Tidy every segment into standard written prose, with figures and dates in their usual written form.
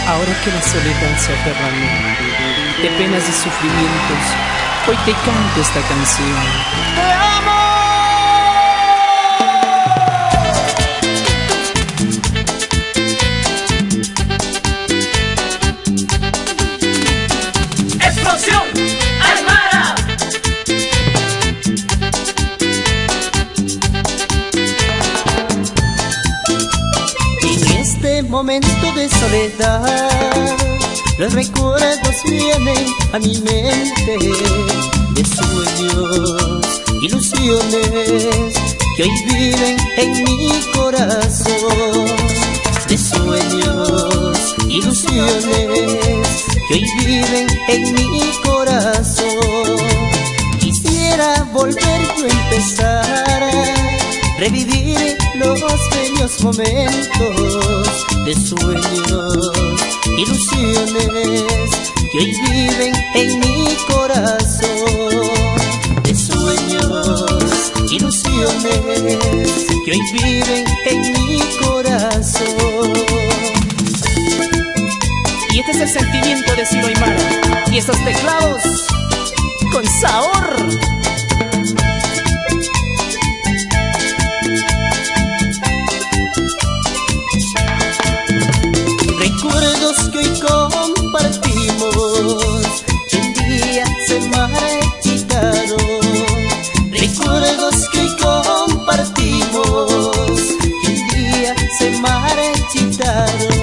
Ahora que la soledad se aferra a mí, de penas y sufrimientos, hoy te canto esta canción. ¡Te amo! ¡Explosión Aymara! En este momento de soledad, los recuerdos vienen a mi mente, de sueños, ilusiones que hoy viven en mi corazón. De sueños, ilusiones que hoy viven en mi corazón. Quisiera volver yo a empezar a revivir los bellos momentos de sueños, ilusiones que hoy viven en mi corazón. De sueños, ilusiones que hoy viven en mi corazón. Y este es el sentimiento de Ciro Aymara y estos teclados con sabor. Recuerdos que hoy compartimos, que un día se marchitaron. Recuerdos que hoy compartimos, que un día se marchitaron.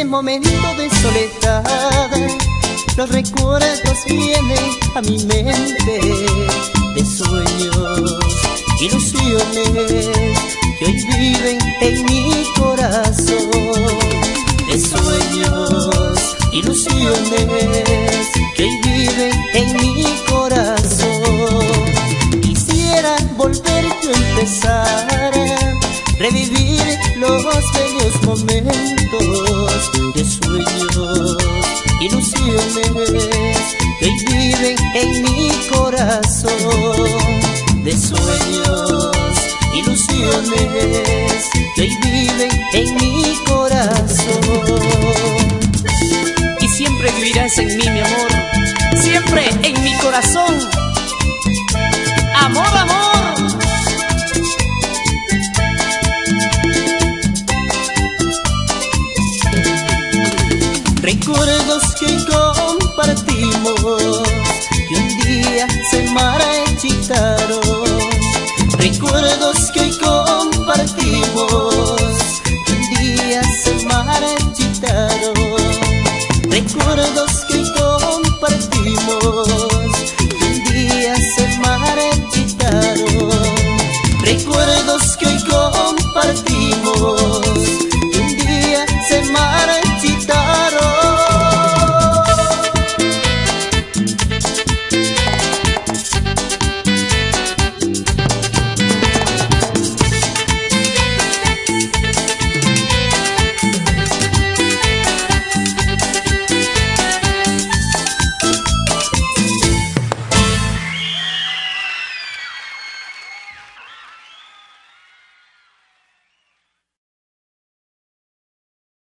Momento de soledad, los recuerdos vienen a mi mente, de sueños, ilusiones que hoy viven en mi corazón. De sueños, ilusiones que hoy viven en mi corazón. Quisiera volver yo a empezar a revivir los bellos momentos de sueños, ilusiones que hoy viven en mi corazón. De sueños, ilusiones que hoy viven en mi corazón. Y siempre vivirás en mí, mi amor, siempre en mi corazón. Amor, amor. Recuerdos que compartimos,